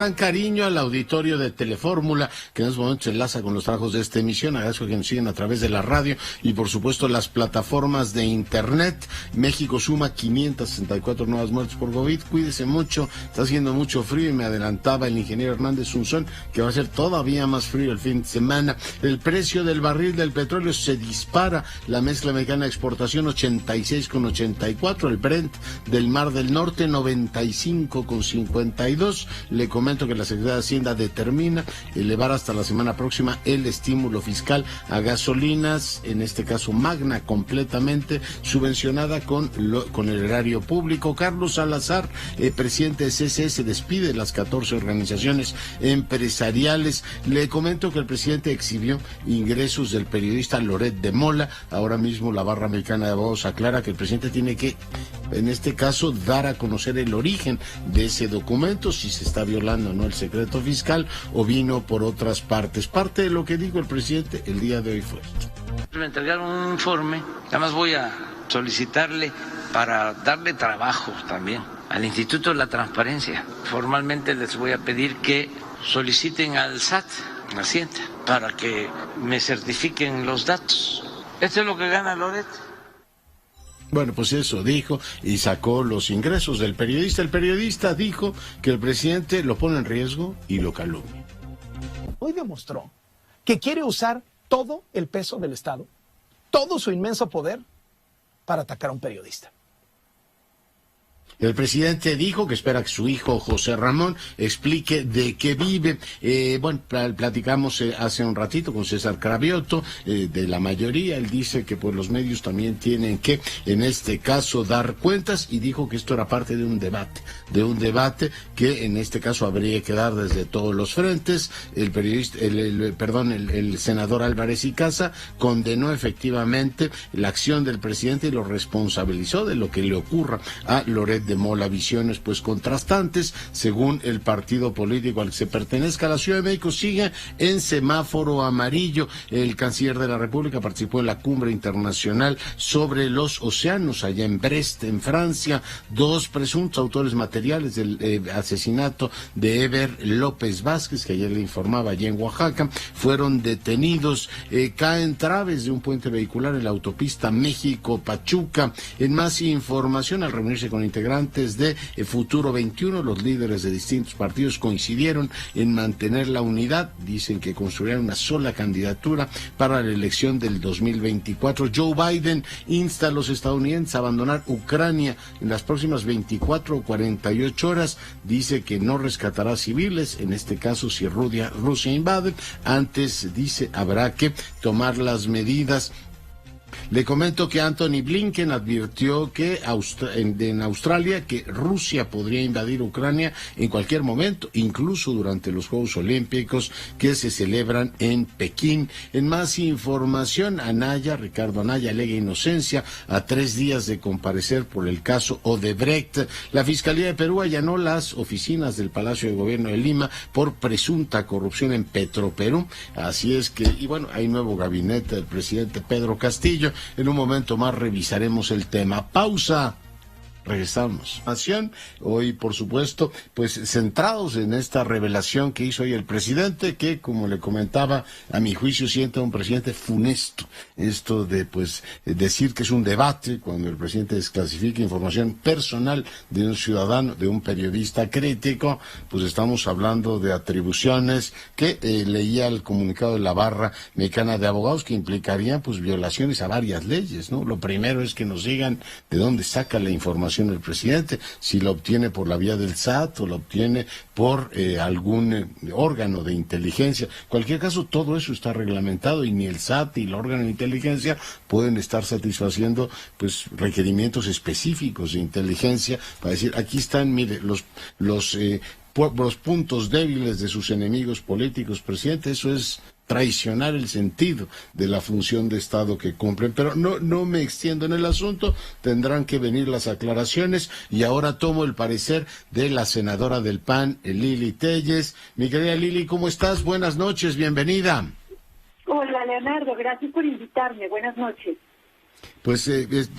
Gran cariño al auditorio de Telefórmula, que en estos momentos se enlaza con los trabajos de esta emisión. Agradezco que nos siguen a través de la radio y, por supuesto, las plataformas de Internet. México suma 564 nuevas muertes por COVID. Cuídese mucho, está haciendo mucho frío y me adelantaba el ingeniero Hernández Unzón que va a ser todavía más frío el fin de semana. El precio del barril del petróleo se dispara. La mezcla mexicana de exportación 86,84. El Brent del Mar del Norte 95,52. Le comento que la Secretaría de Hacienda determina elevar hasta la semana próxima el estímulo fiscal a gasolinas, en este caso Magna, completamente subvencionada con el erario público. Carlos Salazar, presidente de CCE, se despide de las 14 organizaciones empresariales. Le comento que el presidente exhibió ingresos del periodista Loret de Mola. Ahora mismo la Barra Mexicana de Abogados aclara que el presidente tiene que, en este caso, dar a conocer el origen de ese documento, si se está violando o no el secreto fiscal o vino por otras partes. Parte de lo que dijo el presidente el día de hoy fue esto. Me entregaron un informe, además voy a solicitarle para darle trabajo también al Instituto de la Transparencia. Formalmente les voy a pedir que soliciten al SAT, a Hacienda, para que me certifiquen los datos. Esto es lo que gana Loret. Bueno, pues eso dijo y sacó los ingresos del periodista. El periodista dijo que el presidente lo pone en riesgo y lo calumnia. Hoy demostró que quiere usar todo el peso del Estado, todo su inmenso poder, para atacar a un periodista. El presidente dijo que espera que su hijo José Ramón explique de qué vive. Platicamos hace un ratito con César Cravioto, de la mayoría. Él dice que pues los medios también tienen que, en este caso, dar cuentas, y dijo que esto era parte de un debate que en este caso habría que dar desde todos los frentes. El senador Álvarez y Casa condenó efectivamente la acción del presidente y lo responsabilizó de lo que le ocurra a Loret de Mola. Visiones pues contrastantes según el partido político al que se pertenezca. La Ciudad de México sigue en semáforo amarillo. El canciller de la República participó en la cumbre internacional sobre los océanos allá en Brest, en Francia. 2 presuntos autores materiales del asesinato de Eber López Vázquez, que ayer le informaba allá en Oaxaca, fueron detenidos. Caen traves de un puente vehicular en la autopista México-Pachuca. En más información, al reunirse con integrantes de Futuro 21, los líderes de distintos partidos coincidieron en mantener la unidad. Dicen que construirán una sola candidatura para la elección del 2024. Joe Biden insta a los estadounidenses a abandonar Ucrania en las próximas 24 o 48 horas. Dice que no rescatará civiles, en este caso si Rusia invade. Antes, dice, habrá que tomar las medidas. Le comento que Anthony Blinken advirtió que en Australia que Rusia podría invadir Ucrania en cualquier momento, incluso durante los Juegos Olímpicos que se celebran en Pekín. En más información, Ricardo Anaya alega inocencia a 3 días de comparecer por el caso Odebrecht. La Fiscalía de Perú allanó las oficinas del Palacio de Gobierno de Lima por presunta corrupción en Petroperú. Así es que, hay nuevo gabinete del presidente Pedro Castillo. En un momento más revisaremos el tema. Pausa. Regresamos. Hoy, por supuesto, pues centrados en esta revelación que hizo hoy el presidente, que, como le comentaba, a mi juicio sienta un presidente funesto. Esto de, decir que es un debate cuando el presidente desclasifica información personal de un ciudadano, de un periodista crítico, pues estamos hablando de atribuciones que leía el comunicado de la Barra Mexicana de Abogados que implicarían, violaciones a varias leyes, ¿no? Lo primero es que nos digan de dónde saca la información el presidente, si lo obtiene por la vía del SAT o lo obtiene por algún órgano de inteligencia. En cualquier caso, todo eso está reglamentado y ni el SAT ni el órgano de inteligencia pueden estar satisfaciendo requerimientos específicos de inteligencia para decir, aquí están, mire, los puntos débiles de sus enemigos políticos, presidente. Eso es traicionar el sentido de la función de Estado que cumplen. Pero no me extiendo en el asunto, tendrán que venir las aclaraciones, y ahora tomo el parecer de la senadora del PAN, Lili Téllez. Mi querida Lili, ¿cómo estás? Buenas noches, bienvenida. Hola, Leonardo, gracias por invitarme, buenas noches. Pues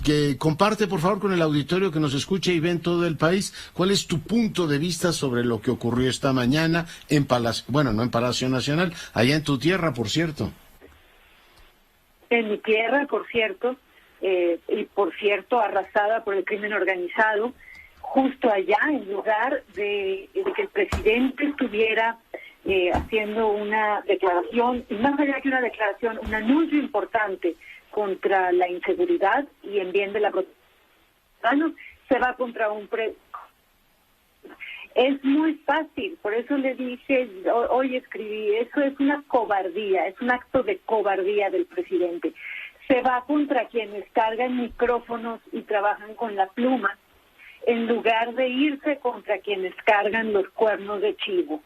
que comparte, por favor, con el auditorio que nos escucha y ve en todo el país, ¿cuál es tu punto de vista sobre lo que ocurrió esta mañana en Palacio, bueno, no en Palacio Nacional, allá en tu tierra, por cierto? En mi tierra, por cierto, y por cierto, arrasada por el crimen organizado, justo allá, en lugar de que el presidente estuviera haciendo una declaración, y más allá que una declaración, un anuncio importante contra la inseguridad y en bien de la protección, se va contra un Es muy fácil, por eso le dije, hoy escribí, eso es una cobardía, es un acto de cobardía del presidente. Se va contra quienes cargan micrófonos y trabajan con la pluma, en lugar de irse contra quienes cargan los cuernos de chivo.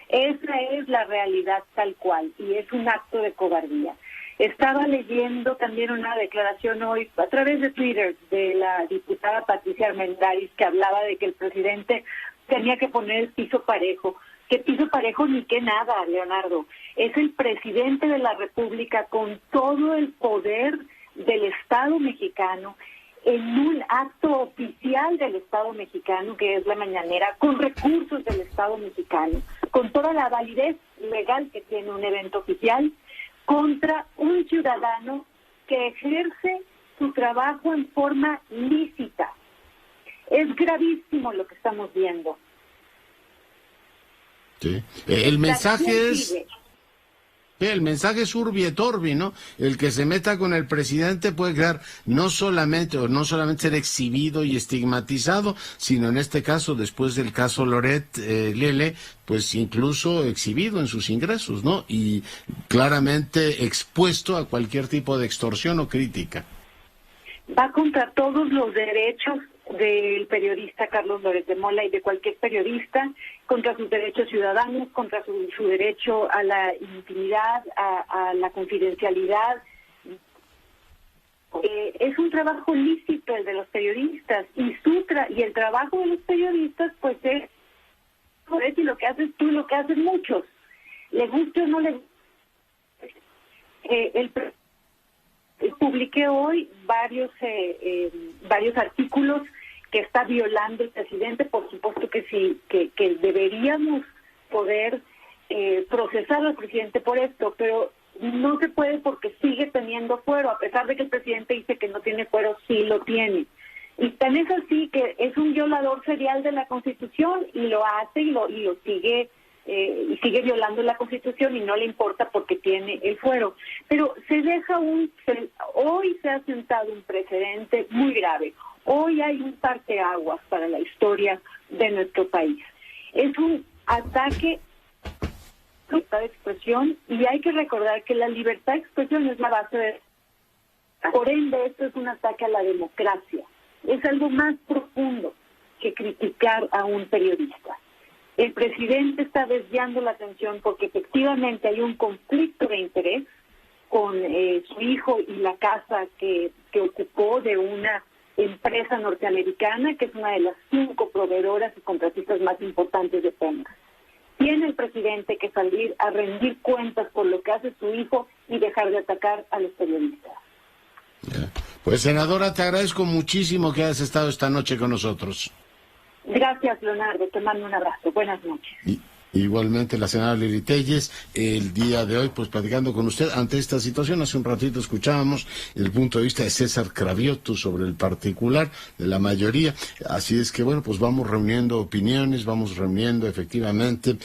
Esa es la realidad tal cual, y es un acto de cobardía. Estaba leyendo también una declaración hoy a través de Twitter de la diputada Patricia Armendáriz, que hablaba de que el presidente tenía que poner el piso parejo. ¿Qué piso parejo ni qué nada, Leonardo? Es el presidente de la República con todo el poder del Estado mexicano, en un acto oficial del Estado mexicano, que es la mañanera, con recursos del Estado mexicano, con toda la validez legal que tiene un evento oficial, contra un ciudadano que ejerce su trabajo en forma lícita. Es gravísimo lo que estamos viendo. Sí. El mensaje es urbi et orbi, ¿no? El que se meta con el presidente puede quedar no solamente ser exhibido y estigmatizado, sino en este caso, después del caso Loret, Lele, pues incluso exhibido en sus ingresos, ¿no? Y claramente expuesto a cualquier tipo de extorsión o crítica. Va contra todos los derechos del periodista Carlos Loret de Mola y de cualquier periodista, contra sus derechos ciudadanos, contra su derecho a la intimidad, a la confidencialidad. Es un trabajo lícito el de los periodistas, y el trabajo de los periodistas pues es y lo que haces tú y lo que hacen muchos, le guste o no le guste. Publiqué hoy varios artículos que está violando el presidente. Por supuesto que sí, que deberíamos poder procesar al presidente por esto, pero no se puede porque sigue teniendo fuero, a pesar de que el presidente dice que no tiene fuero, sí lo tiene. Y tan es así que es un violador serial de la Constitución y lo hace y lo sigue y sigue violando la Constitución y no le importa porque tiene el fuero. Pero hoy se ha sentado un precedente muy grave. Hoy hay un parteaguas para la historia de nuestro país. Es un ataque a la libertad de expresión, y hay que recordar que la libertad de expresión es la base de... Por ende, esto es un ataque a la democracia. Es algo más profundo que criticar a un periodista. El presidente está desviando la atención porque efectivamente hay un conflicto de interés con su hijo y la casa que ocupó de una empresa norteamericana, que es una de las 5 proveedoras y contratistas más importantes de Pemex. Tiene el presidente que salir a rendir cuentas por lo que hace su hijo y dejar de atacar a los periodistas. Pues, senadora, te agradezco muchísimo que hayas estado esta noche con nosotros. Gracias, Leonardo. Te mando un abrazo. Buenas noches. Igualmente la senadora Lili Telles, el día de hoy, pues platicando con usted ante esta situación. Hace un ratito escuchábamos el punto de vista de César Cravioto sobre el particular de la mayoría. Así es que, bueno, pues vamos reuniendo opiniones, vamos reuniendo efectivamente,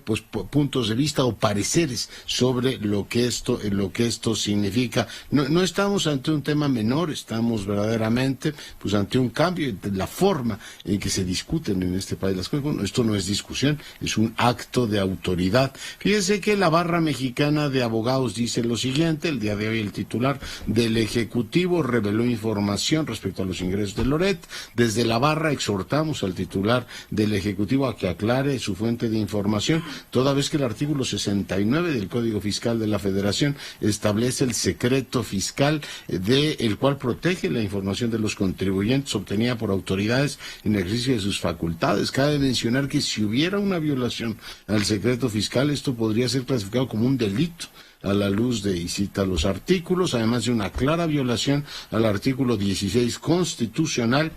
pues puntos de vista o pareceres sobre lo que esto significa. No estamos ante un tema menor, estamos verdaderamente, pues ante un cambio en la forma en que se discuten en este país las cosas. Bueno, esto no es discusión, es un acto de autoridad. Fíjense que la Barra Mexicana de Abogados dice lo siguiente: el día de hoy el titular del Ejecutivo reveló información respecto a los ingresos de Loret. Desde la Barra exhortamos al titular del Ejecutivo a que aclare su fuente de información, toda vez que el artículo 69 del Código Fiscal de la Federación establece el secreto fiscal, el cual protege la información de los contribuyentes obtenida por autoridades en ejercicio de sus facultades. Cabe mencionar que si hubiera una violación violación al secreto fiscal. Esto podría ser clasificado como un delito a la luz de, y cita los artículos, además de una clara violación al artículo 16 constitucional,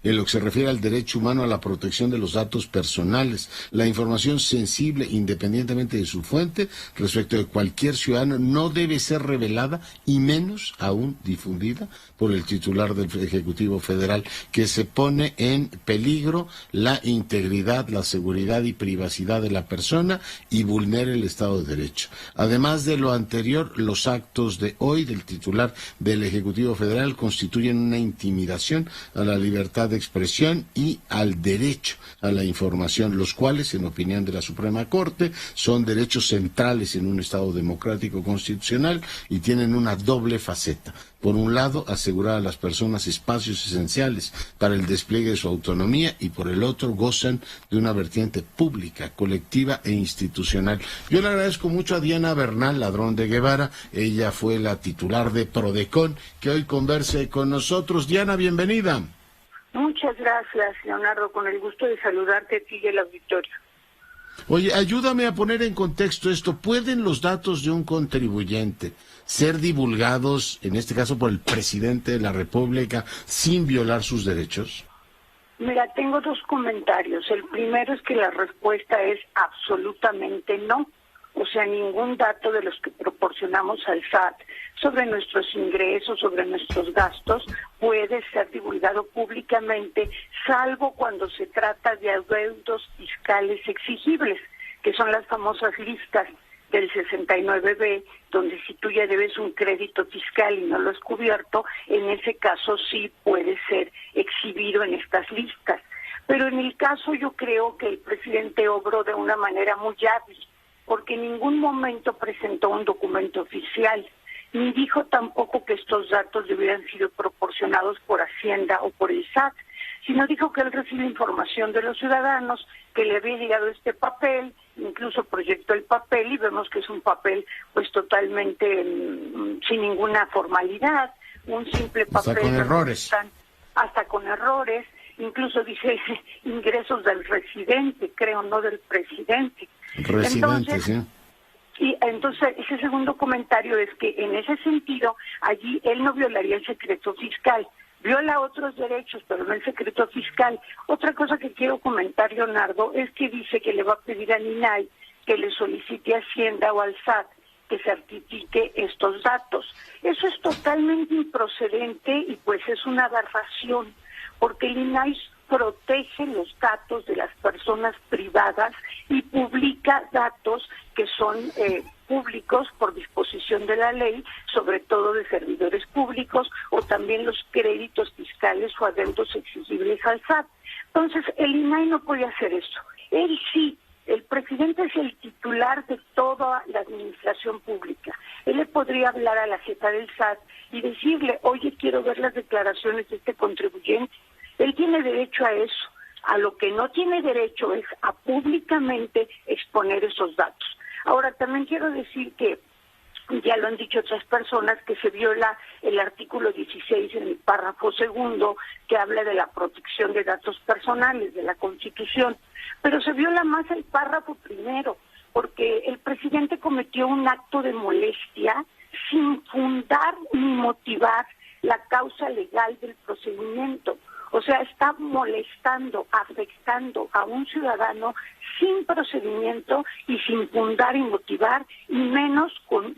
en lo que se refiere al derecho humano a la protección de los datos personales. La información sensible, independientemente de su fuente, respecto de cualquier ciudadano, no debe ser revelada y menos aún difundida por el titular del Ejecutivo Federal, que se pone en peligro la integridad, la seguridad y privacidad de la persona y vulnera el Estado de Derecho. Además de lo anterior, los actos de hoy del titular del Ejecutivo Federal constituyen una intimidación a la libertad de expresión y al derecho a la información, los cuales, en opinión de la Suprema Corte, son derechos centrales en un Estado democrático constitucional y tienen una doble faceta. Por un lado, asegurar a las personas espacios esenciales para el despliegue de su autonomía y por el otro, gozan de una vertiente pública, colectiva e institucional. Yo le agradezco mucho a Diana Bernal Ladrón de Guevara, ella fue la titular de Prodecon, que hoy converse con nosotros. Diana, bienvenida. Muchas gracias, Leonardo, con el gusto de saludarte a ti y al auditorio. Oye, ayúdame a poner en contexto esto. ¿Pueden los datos de un contribuyente ser divulgados, en este caso por el presidente de la República, sin violar sus derechos? Mira, tengo dos comentarios. El primero es que la respuesta es absolutamente no. O sea, ningún dato de los que proporcionamos al SAT sobre nuestros ingresos, sobre nuestros gastos, puede ser divulgado públicamente, salvo cuando se trata de adeudos fiscales exigibles, que son las famosas listas del 69B, donde si tú ya debes un crédito fiscal y no lo has cubierto, en ese caso sí puede ser exhibido en estas listas. Pero en el caso yo creo que el presidente obró de una manera muy hábil, porque en ningún momento presentó un documento oficial, ni dijo tampoco que estos datos hubieran sido proporcionados por Hacienda o por el SAT, sino dijo que él recibe información de los ciudadanos, que le había llegado este papel, incluso proyectó el papel y vemos que es un papel pues totalmente sin ninguna formalidad, un simple papel. Hasta con errores. Hasta con errores, incluso dice ingresos del residente, creo, no del presidente. Residente, sí. Y entonces ese segundo comentario es que en ese sentido allí él no violaría el secreto fiscal, viola otros derechos, pero no el secreto fiscal. Otra cosa que quiero comentar, Leonardo, es que dice que le va a pedir al INAI que le solicite a Hacienda o al SAT que certifique estos datos. Eso es totalmente improcedente y pues es una aberración, porque el INAI protege los datos de las personas privadas y publica datos que son públicos por disposición de la ley, sobre todo de servidores públicos o también los créditos fiscales o adeudos exigibles al SAT. Entonces, el INAI no puede hacer eso. Él sí, el presidente es el titular de toda la administración pública. Él le podría hablar a la jefa del SAT y decirle, oye, quiero ver las declaraciones de este contribuyente. Él tiene derecho a eso. A lo que no tiene derecho es a públicamente exponer esos datos. Ahora, también quiero decir que, ya lo han dicho otras personas, que se viola el artículo 16 en el párrafo segundo, que habla de la protección de datos personales de la Constitución. Pero se viola más el párrafo primero, porque el presidente cometió un acto de molestia sin fundar ni motivar la causa legal del procedimiento. O sea, está molestando, afectando a un ciudadano sin procedimiento y sin fundar y motivar, y menos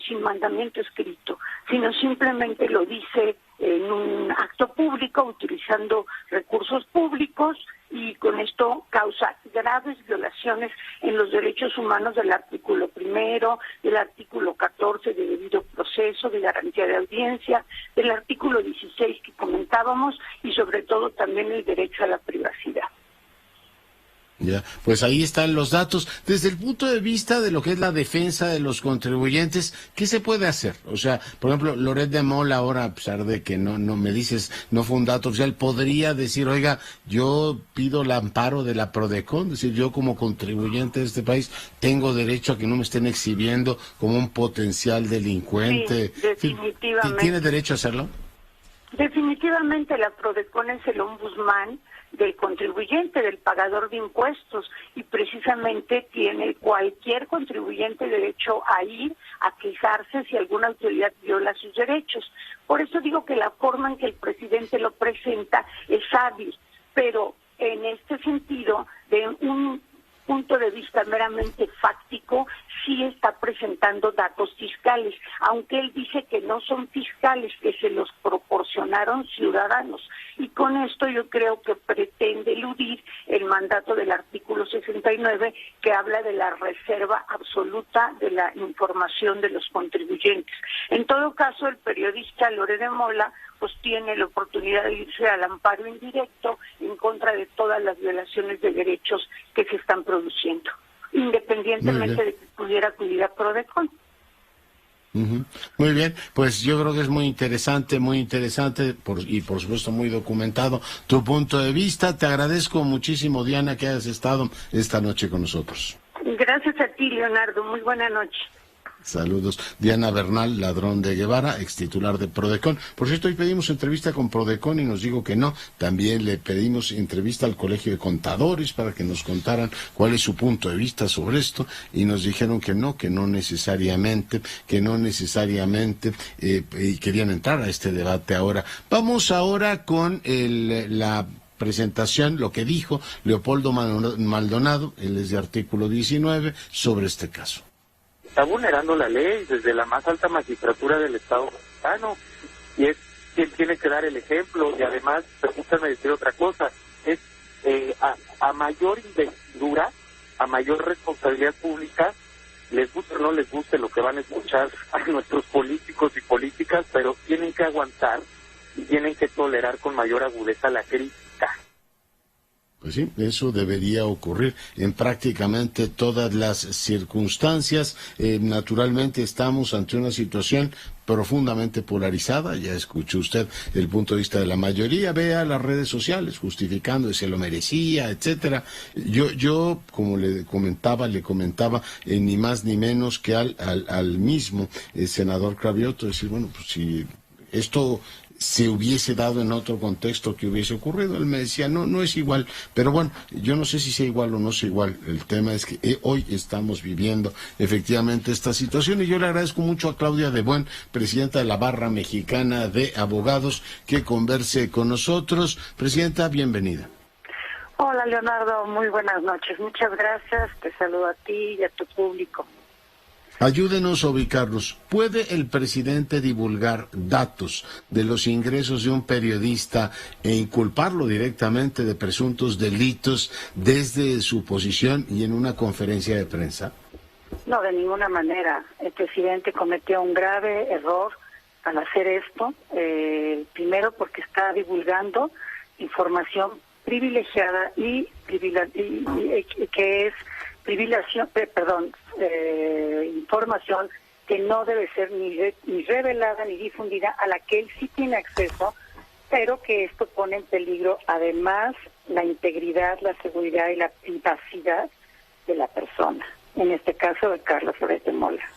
sin mandamiento escrito, sino simplemente lo dice en un acto público, utilizando recursos públicos, y con esto causa graves violaciones en los derechos humanos del artículo primero, del artículo 14 de debido proceso, de garantía de audiencia, del artículo 16 que comentábamos, y sobre todo también el derecho a la privacidad. Ya, pues ahí están los datos. Desde el punto de vista de lo que es la defensa de los contribuyentes, ¿qué se puede hacer? O sea, por ejemplo, Loret de Mola ahora, a pesar de que no me dices, no fue un dato oficial, podría decir, oiga, yo pido el amparo de la Prodecon, es decir, yo como contribuyente de este país tengo derecho a que no me estén exhibiendo como un potencial delincuente. Sí, definitivamente. ¿Tiene derecho a hacerlo? Definitivamente la Prodecon es el ombudsman, del contribuyente, del pagador de impuestos, y precisamente tiene cualquier contribuyente derecho a ir a quejarse si alguna autoridad viola sus derechos. Por eso digo que la forma en que el presidente lo presenta es hábil, pero en este sentido, de un punto de vista meramente fáctico, sí está presentando datos fiscales, aunque él dice que no son fiscales, que se los proporcionaron ciudadanos. Y con esto yo creo que pretende eludir el mandato del artículo 69, que habla de la reserva absoluta de la información de los contribuyentes. En todo caso, el periodista Loret de Mola pues tiene la oportunidad de irse al amparo indirecto en contra de todas las violaciones de derechos que se están produciendo, independientemente de que pudiera acudir a Prodecon. Muy bien, pues yo creo que es muy interesante y por supuesto muy documentado tu punto de vista. Te agradezco muchísimo, Diana, que hayas estado esta noche con nosotros. Gracias a ti, Leonardo. Muy buena noche. Saludos. Diana Bernal Ladrón de Guevara, ex titular de Prodecon. Por cierto, hoy pedimos entrevista con Prodecon y nos dijo que no. También le pedimos entrevista al Colegio de Contadores para que nos contaran cuál es su punto de vista sobre esto y nos dijeron que no necesariamente, y querían entrar a este debate ahora. Vamos ahora con la presentación, lo que dijo Leopoldo Maldonado, él es de Artículo 19, sobre este caso. Está vulnerando la ley desde la más alta magistratura del Estado mexicano, y es quien tiene que dar el ejemplo. Y además, permítanme decir otra cosa, es a mayor investidura, a mayor responsabilidad pública, les guste o no les guste lo que van a escuchar a nuestros políticos y políticas, pero tienen que aguantar y tienen que tolerar con mayor agudeza la crítica. Pues sí, eso debería ocurrir en prácticamente todas las circunstancias. Naturalmente estamos ante una situación profundamente polarizada. Ya escuchó usted el punto de vista de la mayoría. Vea las redes sociales justificando que se lo merecía, etcétera. Yo como le comentaba, ni más ni menos que al mismo senador Cravioto, decir, bueno, pues si esto se hubiese dado en otro contexto, que hubiese ocurrido. Él me decía, no es igual, pero bueno, yo no sé si sea igual o no sea igual. El tema es que hoy estamos viviendo efectivamente esta situación, y yo le agradezco mucho a Claudia de Buen, presidenta de la Barra Mexicana de Abogados, que converse con nosotros. Presidenta, bienvenida. Hola, Leonardo, muy buenas noches. Muchas gracias, te saludo a ti y a tu público. Ayúdenos a ubicarnos. ¿Puede el presidente divulgar datos de los ingresos de un periodista e inculparlo directamente de presuntos delitos desde su posición y en una conferencia de prensa? No, de ninguna manera. El presidente cometió un grave error al hacer esto. Primero, porque está divulgando información privilegiada y que es información que no debe ser ni revelada ni difundida, a la que él sí tiene acceso, pero que esto pone en peligro además la integridad, la seguridad y la privacidad de la persona, en este caso de Carlos Loret de Mola.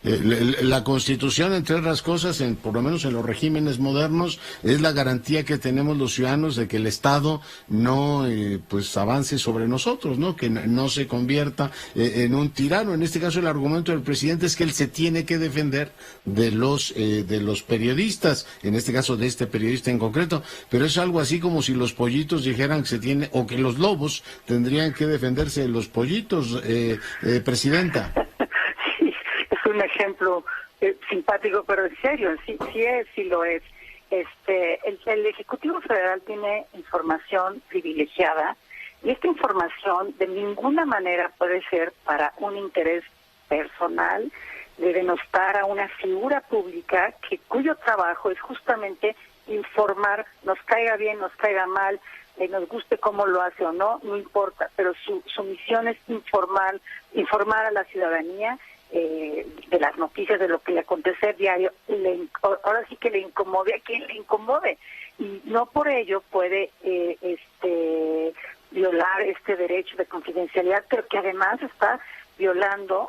La Constitución, entre otras cosas, por lo menos en los regímenes modernos, es la garantía que tenemos los ciudadanos de que el Estado no avance sobre nosotros, ¿no? Que no se convierta en un tirano. En este caso, el argumento del presidente es que él se tiene que defender de los periodistas, en este caso de este periodista en concreto, pero es algo así como si los pollitos dijeran o que los lobos tendrían que defenderse de los pollitos, presidenta. Un ejemplo simpático, pero en serio, sí lo es. El Ejecutivo Federal tiene información privilegiada, y esta información de ninguna manera puede ser para un interés personal de denostar a una figura pública cuyo trabajo es justamente informar, nos caiga bien, nos caiga mal, nos guste cómo lo hace o no importa, pero su misión es informar a la ciudadanía de las noticias, de lo que le acontece diario. Ahora sí que le incomode a quien le incomode, y no por ello puede violar este derecho de confidencialidad, pero que además está violando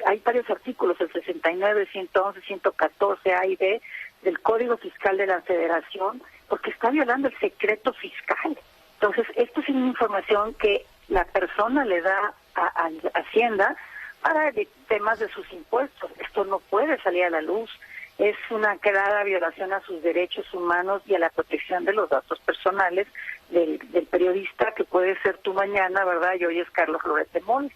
hay varios artículos, el 69, 111, 114 A y B, del Código Fiscal de la Federación, porque está violando el secreto fiscal. Entonces, esto es una información que la persona le da a Hacienda para temas de sus impuestos. Esto no puede salir a la luz. Es una clara violación a sus derechos humanos y a la protección de los datos personales del periodista, que puede ser tú mañana, ¿verdad? Y hoy es Carlos Loret de Mola.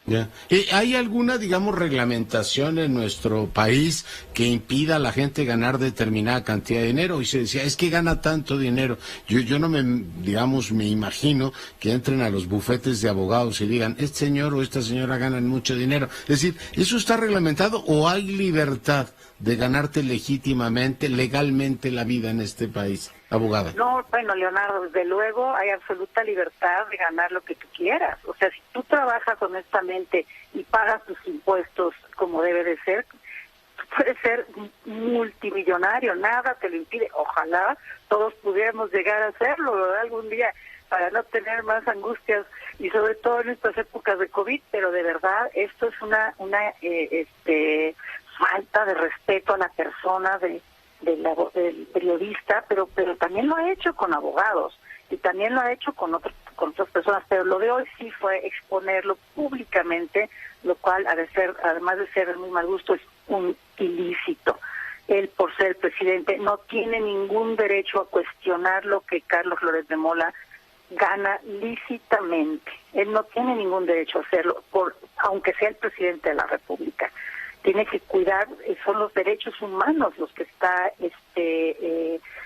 Ya. ¿Hay alguna, digamos, reglamentación en nuestro país que impida a la gente ganar determinada cantidad de dinero? Y se decía, es que gana tanto dinero. Yo no me imagino que entren a los bufetes de abogados y digan, este señor o esta señora ganan mucho dinero. Es decir, ¿eso está reglamentado o hay libertad de ganarte legítimamente, legalmente la vida en este país, abogada? No, bueno, Leonardo, desde luego hay absoluta libertad de ganar lo que tú quieras. O sea, si tú trabajas honestamente y pagas tus impuestos como debe de ser, tú puedes ser multimillonario, nada te lo impide. Ojalá todos pudiéramos llegar a hacerlo, ¿verdad? Algún día, para no tener más angustias, y sobre todo en estas épocas de COVID, pero de verdad esto es una falta de respeto a la persona del periodista, pero también lo ha hecho con abogados y también lo ha hecho con otras personas, pero lo de hoy sí fue exponerlo públicamente, lo cual además de ser de muy mal gusto, es un ilícito. Él, por ser presidente, no tiene ningún derecho a cuestionar lo que Carlos Loret de Mola gana lícitamente. Él no tiene ningún derecho a hacerlo, aunque sea el presidente de la República. Tiene que cuidar, son los derechos humanos los que está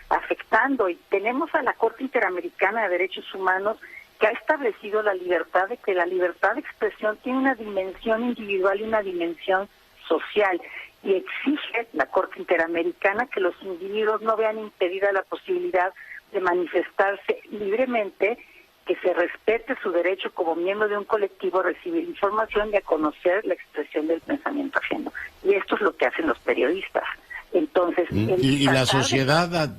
afectando, y tenemos a la Corte Interamericana de Derechos Humanos, que ha establecido la libertad de expresión tiene una dimensión individual y una dimensión social, y exige la Corte Interamericana que los individuos no vean impedida la posibilidad de manifestarse libremente, que se respete su derecho como miembro de un colectivo a recibir información y a conocer la expresión del pensamiento ajeno. Y esto es lo que hacen los periodistas. Entonces, y la sociedad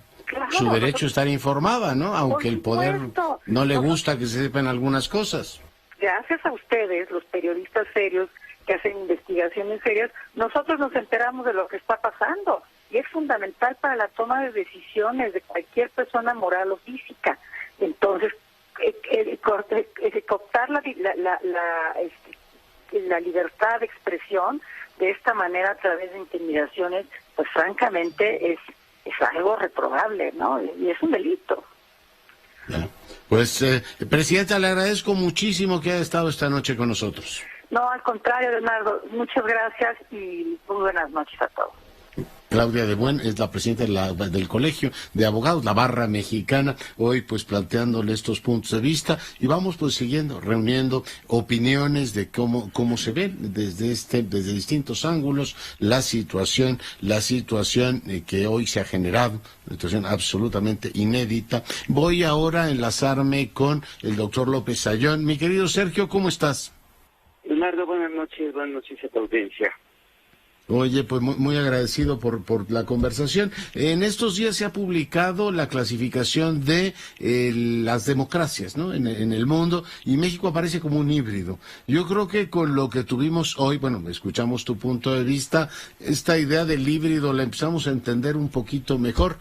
su derecho a estar informada, ¿no? Aunque el poder no le gusta que se sepan algunas cosas. Gracias a ustedes, los periodistas serios que hacen investigaciones serias, nosotros nos enteramos de lo que está pasando, y es fundamental para la toma de decisiones de cualquier persona moral o física. Entonces, cooptar la libertad de expresión de esta manera a través de intimidaciones, pues francamente es algo reprobable, ¿no? Y es un delito. Ya. Pues, Presidenta, le agradezco muchísimo que haya estado esta noche con nosotros. No, al contrario, Leonardo, muchas gracias y muy buenas noches a todos. Claudia de Buen es la presidenta del Colegio de Abogados, la Barra Mexicana, hoy pues planteándole estos puntos de vista, y vamos pues siguiendo, reuniendo opiniones de cómo se ve desde distintos ángulos la situación que hoy se ha generado, una situación absolutamente inédita. Voy ahora a enlazarme con el doctor López Sayón. Mi querido Sergio, ¿cómo estás? Leonardo, buenas noches a tu audiencia. Oye, pues muy agradecido por la conversación. En estos días se ha publicado la clasificación de las democracias, ¿no? En el mundo, y México aparece como un híbrido. Yo creo que con lo que tuvimos hoy, bueno, escuchamos tu punto de vista, esta idea del híbrido la empezamos a entender un poquito mejor.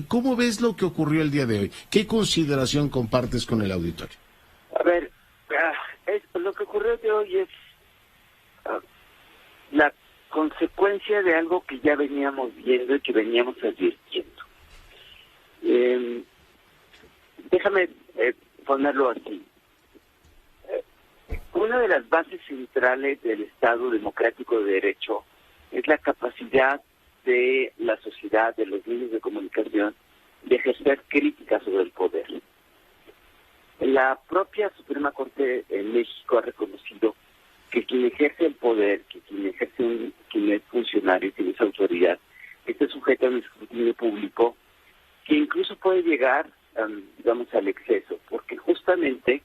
¿Cómo ves lo que ocurrió el día de hoy? ¿Qué consideración compartes con el auditorio? A ver, lo que ocurrió de hoy es la consecuencia de algo que ya veníamos viendo y que veníamos advirtiendo. Déjame ponerlo así. Una de las bases centrales del Estado democrático de derecho es la capacidad de la sociedad, de los medios de comunicación, de ejercer crítica sobre el poder. La propia Suprema Corte en México ha reconocido que quien ejerce el poder, quien es funcionario, quien es autoridad, está sujeto a un escrutinio público que incluso puede llegar, digamos, al exceso, porque justamente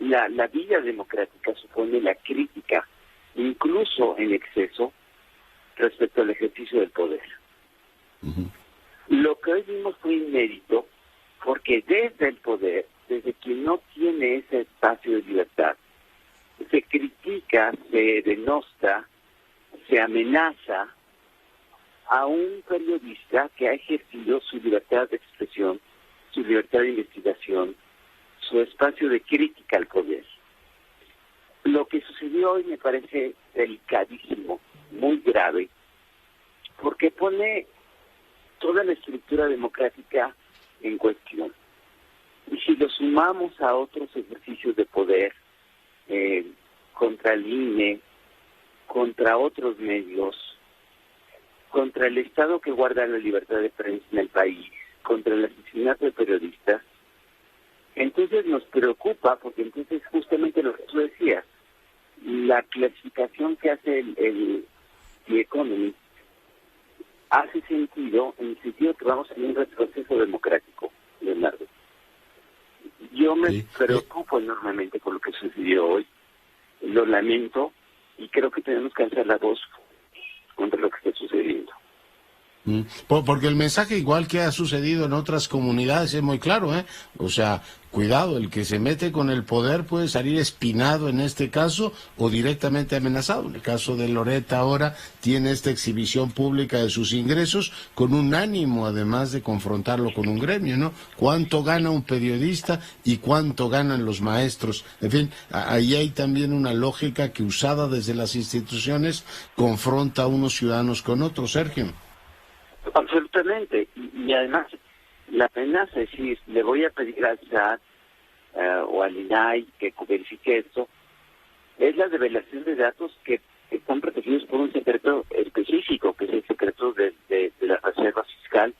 la vida democrática supone la crítica, incluso en exceso, respecto al ejercicio del poder. Uh-huh. Lo que hoy vimos fue inédito, porque desde el poder, desde quien no tiene ese espacio de libertad, se critica, se denosta, se amenaza a un periodista que ha ejercido su libertad de expresión, su libertad de investigación, su espacio de crítica al poder. Lo que sucedió hoy me parece delicadísimo, muy grave, porque pone toda la estructura democrática en cuestión. Y si lo sumamos a otros ejercicios de poder, contra el INE, contra otros medios, contra el Estado que guarda la libertad de prensa en el país, contra el asesinato de periodistas, entonces nos preocupa, porque entonces justamente lo que tú decías, la clasificación que hace el The Economist hace sentido en el sentido que vamos en un retroceso democrático, Leonardo. Yo me preocupo enormemente por lo que sucedió hoy, lo lamento y creo que tenemos que alzar la voz contra lo que está sucediendo. Porque el mensaje, igual que ha sucedido en otras comunidades, es muy claro, ¿eh? O sea, cuidado, el que se mete con el poder puede salir espinado en este caso o directamente amenazado. En el caso de Loret ahora tiene esta exhibición pública de sus ingresos con un ánimo, además de confrontarlo con un gremio, ¿no? ¿Cuánto gana un periodista y cuánto ganan los maestros? En fin, ahí hay también una lógica que, usada desde las instituciones, confronta a unos ciudadanos con otros, Sergio. Absolutamente, y además la amenaza, es decir, le voy a pedir al SAT o al INAI que verifique esto, es la revelación de datos que están protegidos por un secreto específico, que es el secreto de la Reserva Fiscal,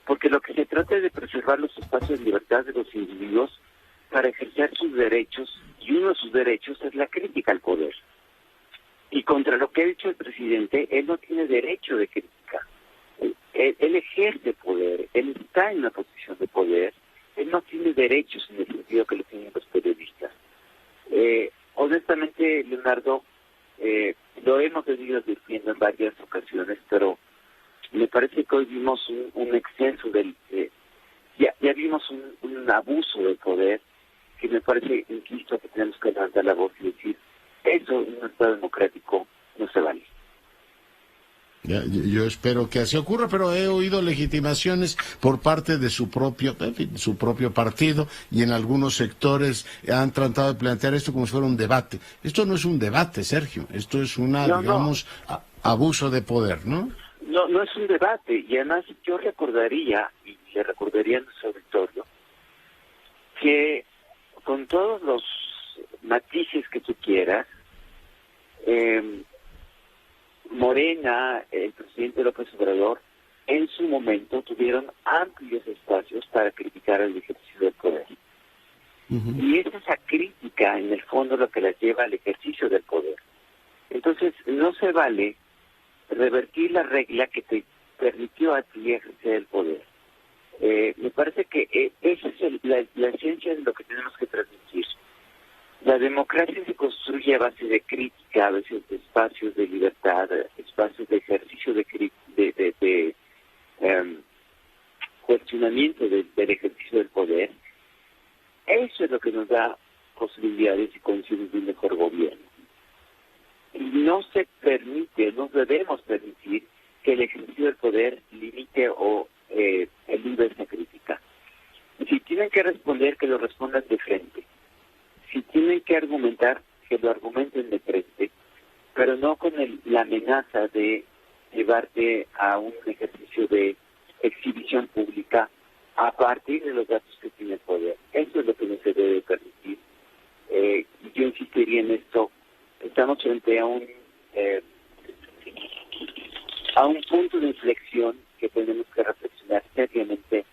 porque lo que se trata es de preservar los espacios de libertad de los individuos para ejercer sus derechos, y uno de sus derechos es la crítica al poder. Y contra lo que ha dicho el presidente, él no tiene derecho de crítica. Él ejerce poder, él está en una posición de poder, él no tiene derechos en el sentido que lo tienen los periodistas. Honestamente, Leonardo, lo hemos venido advirtiendo en varias ocasiones, pero me parece que hoy vimos un exceso ya vimos un abuso del poder, que me parece, insisto, que tenemos que levantar la voz y decir, eso en un Estado democrático no se vale. Yo espero que así ocurra, pero he oído legitimaciones por parte de su propio partido, y en algunos sectores han tratado de plantear esto como si fuera un debate. Esto no es un debate, Sergio, esto es abuso de poder, ¿no? No es un debate, y además yo recordaría, y le recordaría a nuestro auditorio, que con todos los matices que tú quieras, Morena, el presidente López Obrador, en su momento tuvieron amplios espacios para criticar el ejercicio del poder. Y es esa crítica, en el fondo, lo que las lleva al ejercicio del poder. Entonces, no se vale revertir la regla que te permitió a ti ejercer el poder. Me parece que esa es la esencia de lo que tenemos que transmitir. La democracia se construye a base de crítica, a veces de espacios de libertad, espacios de ejercicio de cuestionamiento del ejercicio del poder. Eso es lo que nos da posibilidades y condiciones de un mejor gobierno. Y no se permite, no debemos permitir que el ejercicio del poder limite o elude esa crítica. Si tienen que responder, que lo respondan de frente. Si tienen que argumentar, que lo argumenten de frente, pero no con la amenaza de llevarte a un ejercicio de exhibición pública a partir de los datos que tiene el poder. Eso es lo que no se debe permitir. Yo insistiría en esto. Estamos frente a un punto de inflexión que tenemos que reflexionar seriamente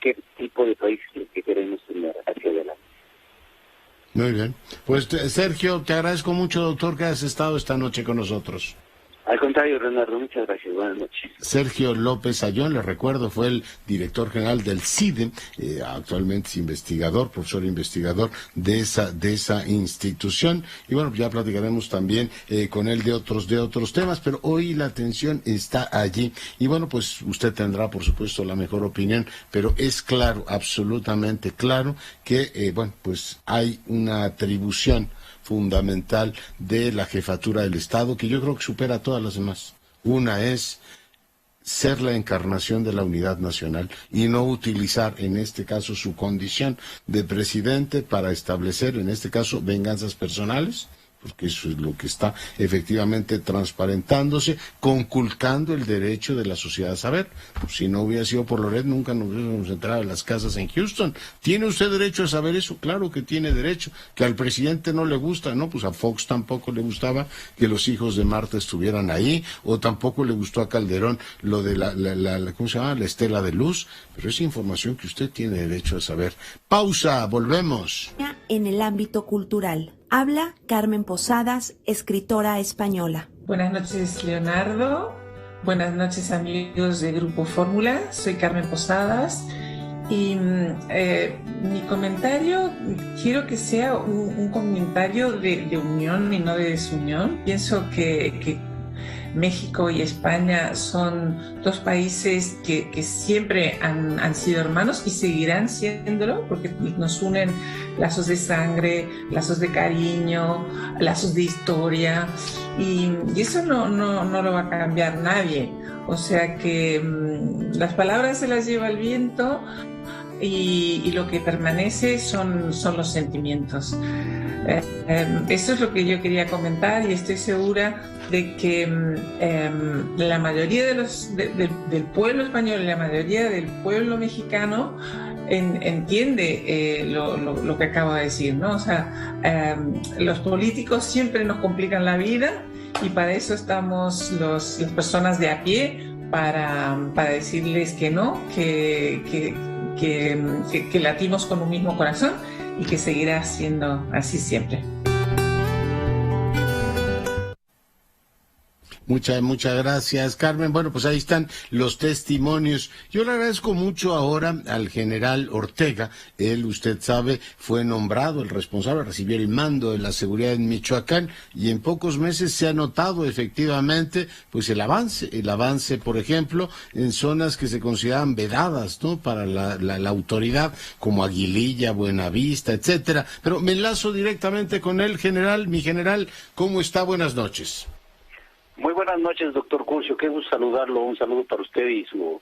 qué tipo de país que queremos tener hacia adelante. Muy bien. Pues Sergio, te agradezco mucho, doctor, que has estado esta noche con nosotros. Al contrario, Leonardo, muchas gracias. Buenas noches. Sergio López Ayllón, le recuerdo, fue el director general del CIDE, actualmente es investigador, profesor investigador de esa institución. Y bueno, ya platicaremos también con él de otros temas, pero hoy la atención está allí. Y bueno, pues usted tendrá, por supuesto, la mejor opinión, pero es claro, absolutamente claro, que bueno, pues hay una atribución fundamental de la jefatura del Estado, que yo creo que supera a todas las demás. Una es ser la encarnación de la unidad nacional y no utilizar en este caso su condición de presidente para establecer en este caso venganzas personales, porque eso es lo que está efectivamente transparentándose, conculcando el derecho de la sociedad a saber. Pues si no hubiera sido por Loret, nunca nos hubiéramos entrado a las casas en Houston. ¿Tiene usted derecho a saber eso? Claro que tiene derecho. Que al presidente no le gusta, ¿no? Pues a Fox tampoco le gustaba que los hijos de Marta estuvieran ahí, o tampoco le gustó a Calderón lo de la ¿cómo se llama? La estela de luz. Pero es información que usted tiene derecho a saber. Pausa, volvemos. En el ámbito cultural. Habla Carmen Posadas, escritora española. Buenas noches, Leonardo. Buenas noches, amigos de Grupo Fórmula. Soy Carmen Posadas y mi comentario quiero que sea un comentario de unión y no de desunión. Pienso que México y España son dos países que siempre han sido hermanos y seguirán siéndolo, porque nos unen lazos de sangre, lazos de cariño, lazos de historia, y eso no lo va a cambiar nadie. O sea que las palabras se las lleva el viento y lo que permanece son los sentimientos. Eso es lo que yo quería comentar, y estoy segura de que la mayoría del pueblo español y la mayoría del pueblo mexicano entiende lo que acabo de decir, ¿no? O sea, los políticos siempre nos complican la vida, y para eso estamos las personas de a pie, para decirles que no, que latimos con un mismo corazón y que seguirá siendo así siempre. Muchas gracias, Carmen. Bueno, pues ahí están los testimonios. Yo le agradezco mucho ahora al general Ortega. Él, usted sabe, fue nombrado el responsable, recibió el mando de la seguridad en Michoacán, y en pocos meses se ha notado efectivamente pues el avance, por ejemplo, en zonas que se consideraban vedadas, ¿no?, para la autoridad, como Aguililla, Buenavista, etcétera. Pero me enlazo directamente con él, general. Mi general, ¿cómo está? Buenas noches. Muy buenas noches, doctor Curcio. Qué gusto saludarlo. Un saludo para usted y su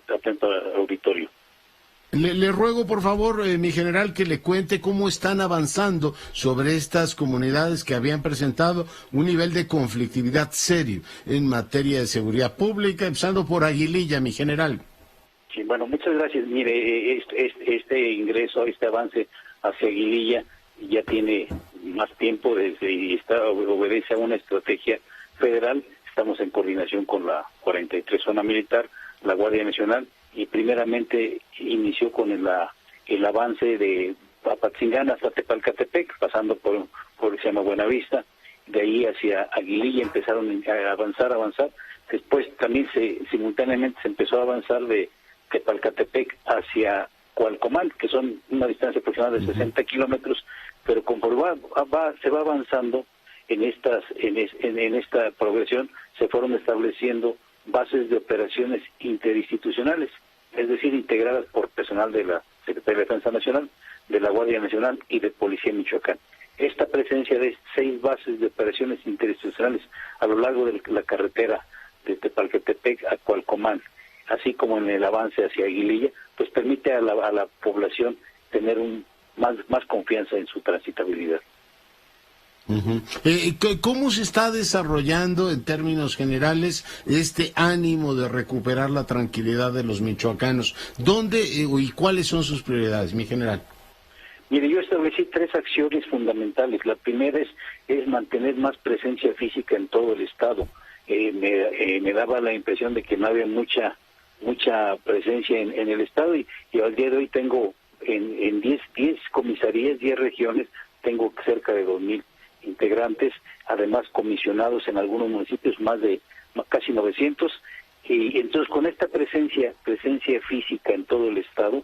atento auditorio. Le ruego, por favor, mi general, que le cuente cómo están avanzando sobre estas comunidades que habían presentado un nivel de conflictividad serio en materia de seguridad pública, empezando por Aguililla, mi general. Sí, bueno, muchas gracias. Mire, este ingreso, este avance hacia Aguililla ya tiene más tiempo y obedece a una estrategia federal. Estamos en coordinación con la 43 Zona Militar, la Guardia Nacional, y primeramente inició con el avance de Apatzingán hasta Tepalcatepec, pasando por se llama Buenavista. De ahí hacia Aguililla empezaron a avanzar. Después también simultáneamente se empezó a avanzar de Tepalcatepec hacia Cualcomán, que son una distancia aproximada de 60 kilómetros, pero conforme se va avanzando en esta progresión, se fueron estableciendo bases de operaciones interinstitucionales, es decir, integradas por personal de la Secretaría de Defensa Nacional, de la Guardia Nacional y de Policía Michoacán. Esta presencia de 6 bases de operaciones interinstitucionales a lo largo de la carretera de Tepalcatepec a Cualcomán, así como en el avance hacia Aguililla, pues permite a la población tener más confianza en su transitabilidad. Uh-huh. ¿Cómo se está desarrollando en términos generales este ánimo de recuperar la tranquilidad de los michoacanos? ¿Dónde y cuáles son sus prioridades, mi general? Mire, yo establecí 3 acciones fundamentales. La primera es mantener más presencia física en todo el estado. Me daba la impresión de que no había mucha presencia en el estado, y al día de hoy tengo en 10 comisarías, 10 regiones, tengo cerca de 2,000 integrantes, además comisionados en algunos municipios, más de casi 900, y entonces con esta presencia física en todo el estado,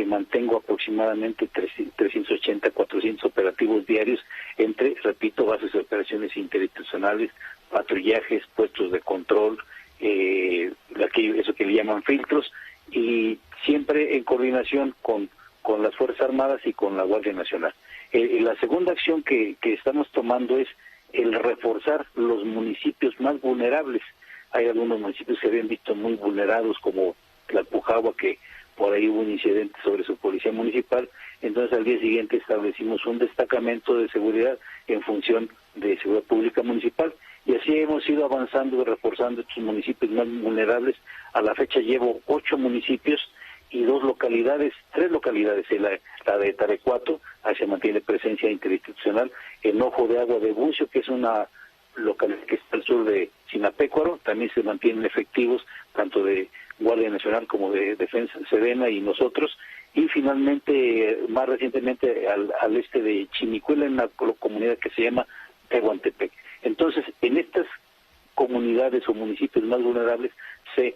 mantengo aproximadamente 380, 400 operativos diarios entre, repito, bases de operaciones interinstitucionales, patrullajes, puestos de control, eso que le llaman filtros, y siempre en coordinación con las Fuerzas Armadas y con la Guardia Nacional. La segunda acción que estamos tomando es el reforzar los municipios más vulnerables. hay algunos municipios que se habían visto muy vulnerados, como Tlalpujahua, que por ahí hubo un incidente sobre su policía municipal. Entonces al día siguiente establecimos un destacamento de seguridad en función de seguridad pública municipal, y así hemos ido avanzando y reforzando estos municipios más vulnerables. A la fecha llevo 8 municipios y 3 localidades, la de Tarecuato, ahí se mantiene presencia interinstitucional, en Ojo de Agua de Bucio, que es una localidad que está al sur de Sinapecuaro, también se mantienen efectivos, tanto de Guardia Nacional como de Defensa Sedena y nosotros, y finalmente, más recientemente, al este de Chinicuela, en una comunidad que se llama Tehuantepec. Entonces, en estas comunidades o municipios más vulnerables se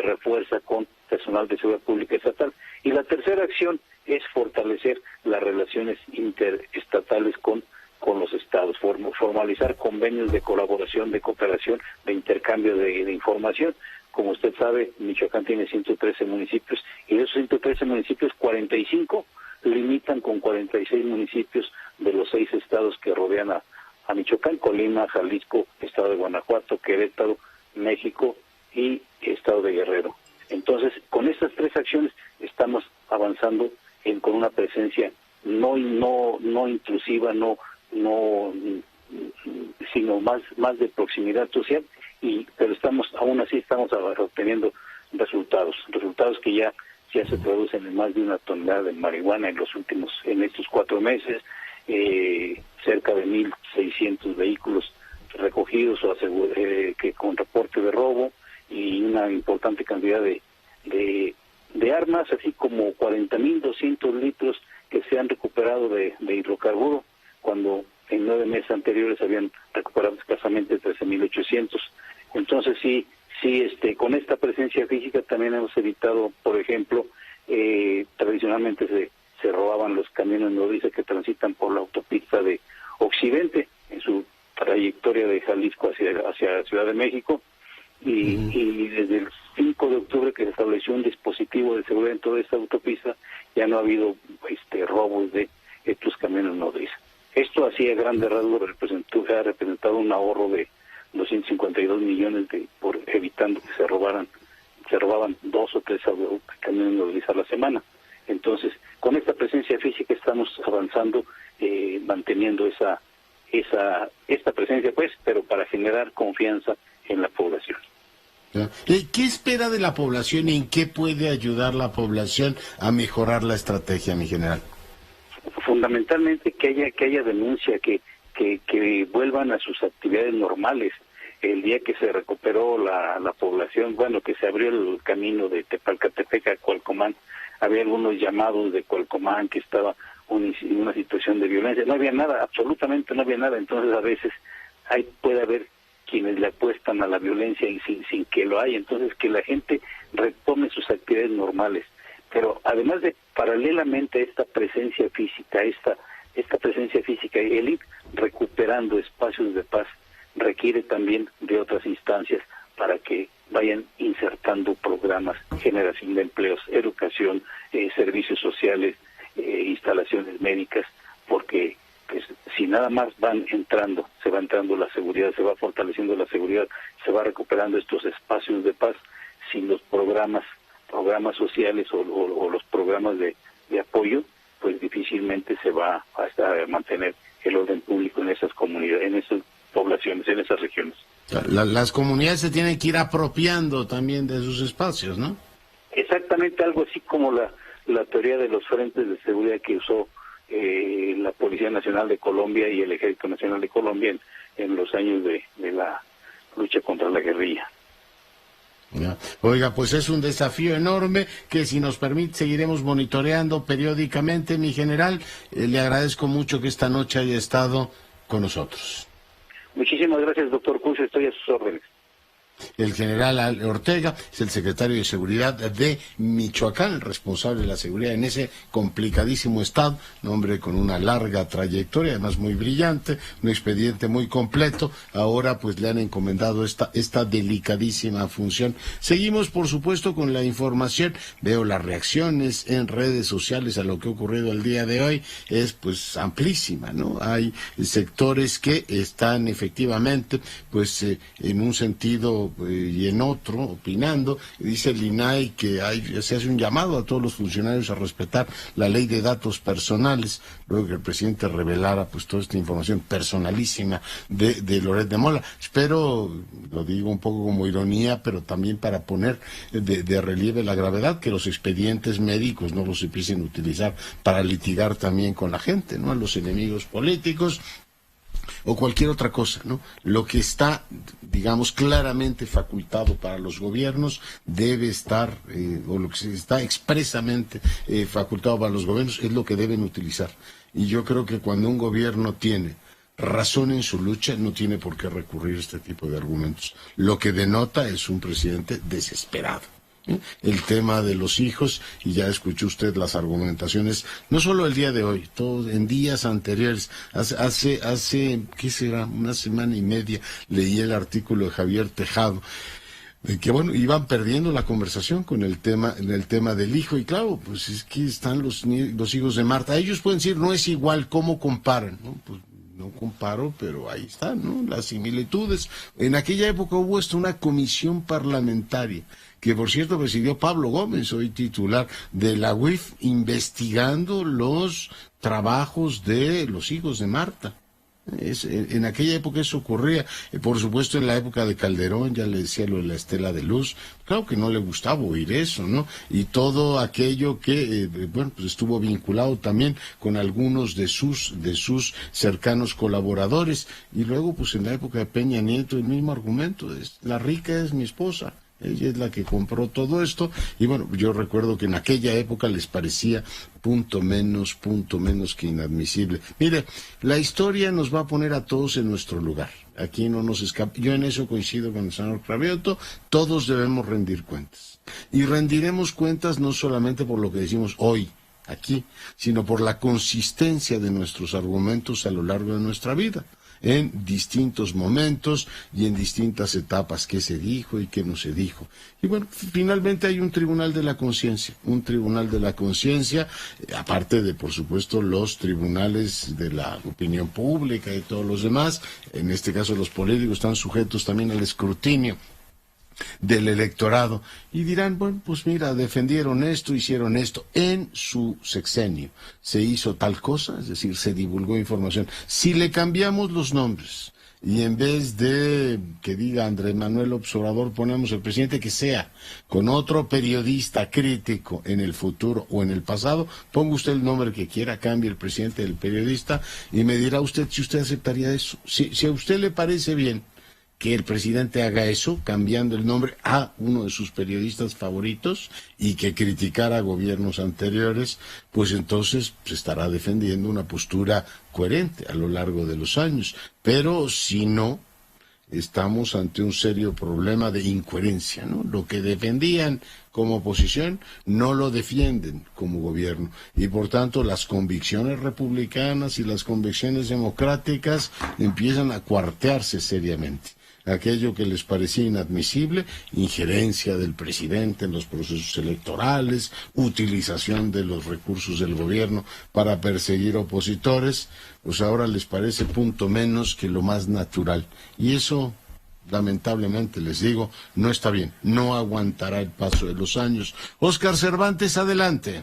refuerza con personal de seguridad pública estatal. Y la tercera acción es fortalecer las relaciones interestatales con los estados, formalizar convenios de colaboración, de cooperación, de intercambio de información. Como usted sabe, Michoacán tiene 113 municipios, y de esos 113 municipios, 45 limitan con 46 municipios de los 6 estados que rodean a Michoacán: Colima, Jalisco, estado de Guanajuato, Querétaro, México y estado de Guerrero. Entonces, con estas 3 acciones estamos avanzando con una presencia no intrusiva, sino más de proximidad social, pero aún así estamos obteniendo resultados que ya se traducen en más de 1 tonelada de marihuana en estos 4 meses, cerca de 1.600 vehículos recogidos que con reporte de robo, y una importante cantidad de armas, así como 40.200 litros que se han recuperado de hidrocarburo, cuando en 9 meses anteriores habían recuperado escasamente 13.800. Entonces sí, con esta presencia física también hemos evitado, por ejemplo, tradicionalmente se robaban los camiones nodriza que transitan por la autopista de Occidente en su trayectoria de Jalisco hacia Ciudad de México, y desde el 5 de octubre que se estableció un dispositivo de seguridad en toda esta autopista, ya no ha habido robos de estos camiones nodriza. Esto así a grandes rasgos ha representado un ahorro de 252 millones evitando que se robaban 2 o 3 camiones nodriza a la semana. Entonces, con esta presencia física estamos avanzando, manteniendo esta presencia, pero para generar confianza en la población. ¿Qué espera de la población y en qué puede ayudar la población a mejorar la estrategia, mi general? Fundamentalmente que haya denuncia, que vuelvan a sus actividades normales. El día que se recuperó la población, que se abrió el camino de Tepalcatepec a Cualcomán, había algunos llamados de Cualcomán que estaba en una situación de violencia. No había nada, absolutamente no había nada. Entonces a veces puede haber quienes le apuestan a la violencia y sin que lo haya. Entonces que la gente retome sus actividades normales. Pero además de, paralelamente a esta presencia física, el ir recuperando espacios de paz requiere también de otras instancias para que vayan insertando programas, generación de empleos, educación, servicios sociales, instalaciones médicas, porque si nada más se va entrando la seguridad, se va fortaleciendo la seguridad, se va recuperando estos espacios de paz, sin los programas sociales o los programas de apoyo, pues difícilmente se va a mantener el orden público en esas comunidades, en esas poblaciones, en esas regiones. Las comunidades se tienen que ir apropiando también de sus espacios, ¿no? Exactamente, algo así como la teoría de los frentes de seguridad que usó la Policía Nacional de Colombia y el Ejército Nacional de Colombia en los años de la lucha contra la guerrilla. Ya. Oiga, pues es un desafío enorme que, si nos permite, seguiremos monitoreando periódicamente, mi general. Le agradezco mucho que esta noche haya estado con nosotros. Muchísimas gracias, doctor Cruz, estoy a sus órdenes. El general Ortega es el secretario de Seguridad de Michoacán, el responsable de la seguridad en ese complicadísimo estado, un hombre con una larga trayectoria, además muy brillante, un expediente muy completo. Ahora pues le han encomendado esta delicadísima función. Seguimos, por supuesto, con la información. Veo las reacciones en redes sociales a lo que ha ocurrido el día de hoy. Es pues amplísima, ¿no? Hay sectores que están efectivamente pues en un sentido y en otro opinando. Dice el INAI que se hace un llamado a todos los funcionarios a respetar la ley de datos personales, luego que el presidente revelara pues toda esta información personalísima de Loret de Mola. Espero, lo digo un poco como ironía, pero también para poner de relieve la gravedad, que los expedientes médicos no los empiecen a utilizar para litigar también con la gente, ¿no? A los enemigos políticos o cualquier otra cosa, ¿no? Lo que está, digamos, claramente facultado para los gobiernos debe estar, o lo que está expresamente facultado para los gobiernos es lo que deben utilizar. Y yo creo que cuando un gobierno tiene razón en su lucha, no tiene por qué recurrir a este tipo de argumentos. Lo que denota es un presidente desesperado. El tema de los hijos, y ya escuchó usted las argumentaciones, no solo el día de hoy, en días anteriores, hace ¿qué será? Una semana y media leí el artículo de Javier Tejado, de que bueno, iban perdiendo la conversación con el tema del hijo, y claro, pues es que están los hijos de Marta. Ellos pueden decir, no es igual, ¿cómo comparan? ¿No? Pues no comparo, pero ahí están, ¿no? Las similitudes. En aquella época hubo una comisión parlamentaria, que por cierto presidió Pablo Gómez, hoy titular de la UIF, investigando los trabajos de los hijos de Marta. En aquella época eso ocurría. Por supuesto, en la época de Calderón, ya le decía lo de la estela de luz, claro que no le gustaba oír eso, ¿no? Y todo aquello que, bueno, pues estuvo vinculado también con algunos de sus cercanos colaboradores. Y luego, pues en la época de Peña Nieto, el mismo argumento, la rica es mi esposa. Ella es la que compró todo esto, y bueno, yo recuerdo que en aquella época les parecía punto menos que inadmisible. Mire, la historia nos va a poner a todos en nuestro lugar. Aquí no nos escapa. Yo en eso coincido con el senador Cravioto. Todos debemos rendir cuentas. Y rendiremos cuentas no solamente por lo que decimos hoy, aquí, sino por la consistencia de nuestros argumentos a lo largo de nuestra vida, en distintos momentos y en distintas etapas, qué se dijo y qué no se dijo. Y bueno, finalmente hay un tribunal de la conciencia, aparte de, por supuesto, los tribunales de la opinión pública y todos los demás. En este caso los políticos están sujetos también al escrutinio del electorado, y dirán, bueno, pues mira, defendieron esto, hicieron esto, en su sexenio se hizo tal cosa, es decir, se divulgó información. Si le cambiamos los nombres y en vez de que diga Andrés Manuel Obrador, ponemos el presidente que sea con otro periodista crítico en el futuro o en el pasado, ponga usted el nombre que quiera, cambie el presidente del periodista y me dirá usted si usted aceptaría eso. Si a usted le parece bien que el presidente haga eso, cambiando el nombre a uno de sus periodistas favoritos y que criticara gobiernos anteriores, pues entonces se estará defendiendo una postura coherente a lo largo de los años. Pero si no, estamos ante un serio problema de incoherencia, ¿no? Lo que defendían como oposición no lo defienden como gobierno, y por tanto las convicciones republicanas y las convicciones democráticas empiezan a cuartearse seriamente. Aquello que les parecía inadmisible, injerencia del presidente en los procesos electorales, utilización de los recursos del gobierno para perseguir opositores, pues ahora les parece punto menos que lo más natural. Y eso, lamentablemente les digo, no está bien, no aguantará el paso de los años. Óscar Cervantes, adelante.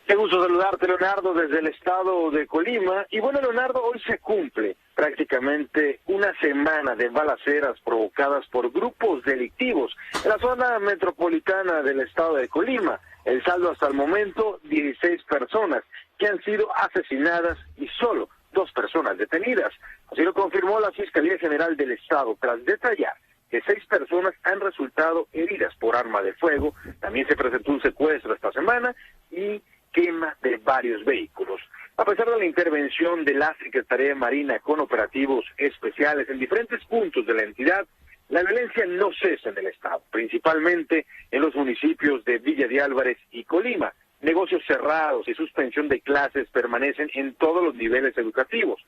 Qué gusto saludarte, Leonardo, desde el estado de Colima. Y bueno, Leonardo, hoy se cumple prácticamente una semana de balaceras provocadas por grupos delictivos en la zona metropolitana del estado de Colima. El saldo hasta el momento, 16 personas que han sido asesinadas y solo 2 personas detenidas. Así lo confirmó la Fiscalía General del Estado, tras detallar que 6 personas han resultado heridas por arma de fuego. También se presentó un secuestro esta semana y quema de varios vehículos. A pesar de la intervención de la Secretaría de Marina con operativos especiales en diferentes puntos de la entidad, La violencia no cesa en el estado, principalmente en los municipios de Villa de Álvarez y Colima. Negocios cerrados y suspensión de clases permanecen en todos los niveles educativos.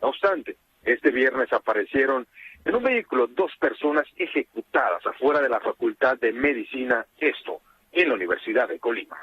No obstante, este viernes aparecieron en un vehículo 2 personas ejecutadas afuera de la Facultad de Medicina, esto en la Universidad de Colima.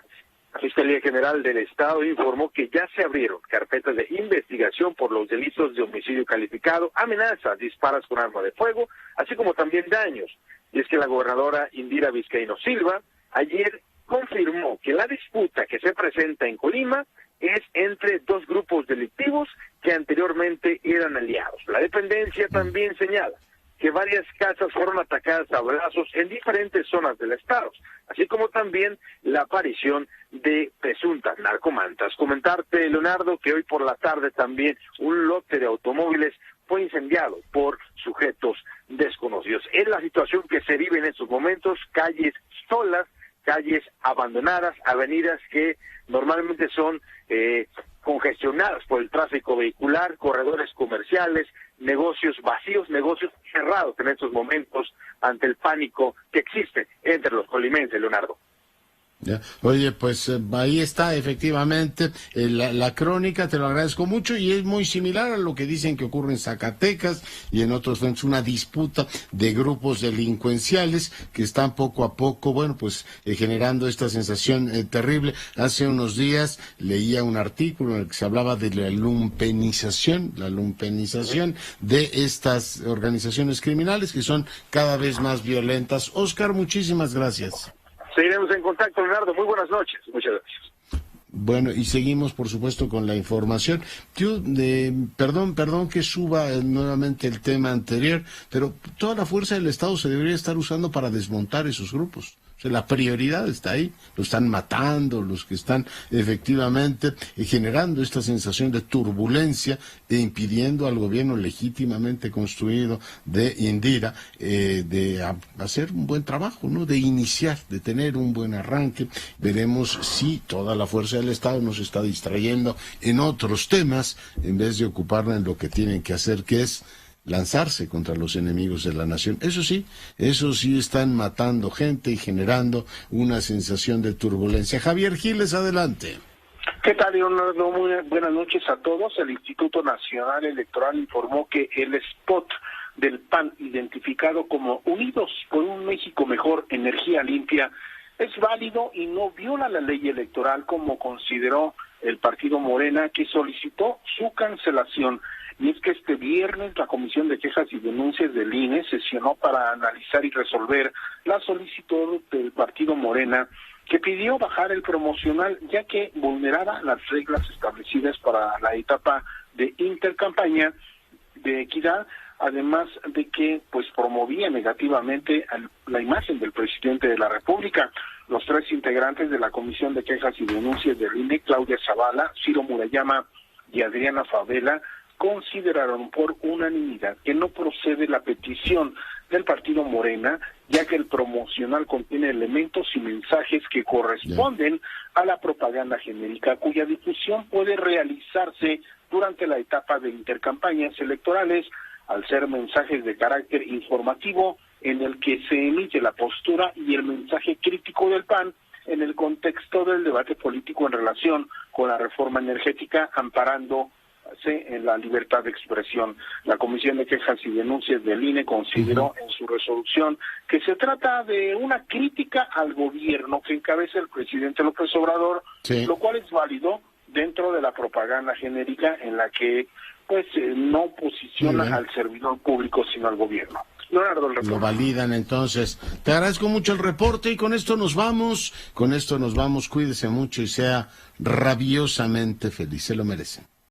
La Fiscalía General del Estado informó que ya se abrieron carpetas de investigación por los delitos de homicidio calificado, amenazas, disparos con arma de fuego, así como también daños. Y es que la gobernadora Indira Vizcaíno Silva ayer confirmó que la disputa que se presenta en Colima es entre 2 grupos delictivos que anteriormente eran aliados. La dependencia también señala que varias casas fueron atacadas a balazos en diferentes zonas del estado, así como también la aparición de presuntas narcomantas. Comentarte, Leonardo, que hoy por la tarde también un lote de automóviles fue incendiado por sujetos desconocidos. Es la situación que se vive en estos momentos, calles solas, calles abandonadas, avenidas que normalmente son congestionadas por el tráfico vehicular, corredores comerciales, negocios vacíos, negocios cerrados en estos momentos ante el pánico que existe entre los colimenses, Leonardo. Ya. Oye, pues ahí está efectivamente la crónica, te lo agradezco mucho, y es muy similar a lo que dicen que ocurre en Zacatecas y en otros frentes, una disputa de grupos delincuenciales que están poco a poco, bueno, pues generando esta sensación terrible. Hace unos días leía un artículo en el que se hablaba de la lumpenización de estas organizaciones criminales que son cada vez más violentas. Oscar, muchísimas gracias. Seguiremos en contacto, Leonardo. Muy buenas noches. Muchas gracias. Bueno, y seguimos, por supuesto, con la información. Yo, perdón que suba nuevamente el tema anterior, pero toda la fuerza del Estado se debería estar usando para desmontar esos grupos. O sea, la prioridad está ahí. Lo están matando, los que están efectivamente generando esta sensación de turbulencia e impidiendo al gobierno legítimamente construido de Indira de hacer un buen trabajo, ¿no? De iniciar, de tener un buen arranque. Veremos si toda la fuerza del Estado nos está distrayendo en otros temas en vez de ocuparla en lo que tienen que hacer, que es lanzarse contra los enemigos de la nación. Eso sí están matando gente y generando una sensación de turbulencia. Javier Giles, adelante. ¿Qué tal, Leonardo? Muy buenas noches a todos. El Instituto Nacional Electoral informó que el spot del PAN, identificado como Unidos por un México Mejor, Energía Limpia, es válido y no viola la ley electoral, como consideró el partido Morena, que solicitó su cancelación. Y es que este viernes la Comisión de Quejas y Denuncias del INE sesionó para analizar y resolver la solicitud del partido Morena, que pidió bajar el promocional ya que vulneraba las reglas establecidas para la etapa de intercampaña de equidad, además de que pues promovía negativamente la imagen del presidente de la República. Los 3 integrantes de la Comisión de Quejas y Denuncias del INE, Claudia Zavala, Ciro Murayama y Adriana Favela, consideraron por unanimidad que no procede la petición del partido Morena, ya que el promocional contiene elementos y mensajes que corresponden a la propaganda genérica, cuya difusión puede realizarse durante la etapa de intercampañas electorales, al ser mensajes de carácter informativo en el que se emite la postura y el mensaje crítico del PAN en el contexto del debate político en relación con la reforma energética, amparando en la libertad de expresión. La Comisión de Quejas y Denuncias del INE consideró en su resolución que se trata de una crítica al gobierno que encabeza el presidente López Obrador, lo cual es válido dentro de la propaganda genérica en la que pues no posiciona al servidor público sino al gobierno. Leonardo, el reporte. Lo validan entonces. Te agradezco mucho el reporte y con esto nos vamos. Cuídese mucho y sea rabiosamente feliz. Se lo merecen.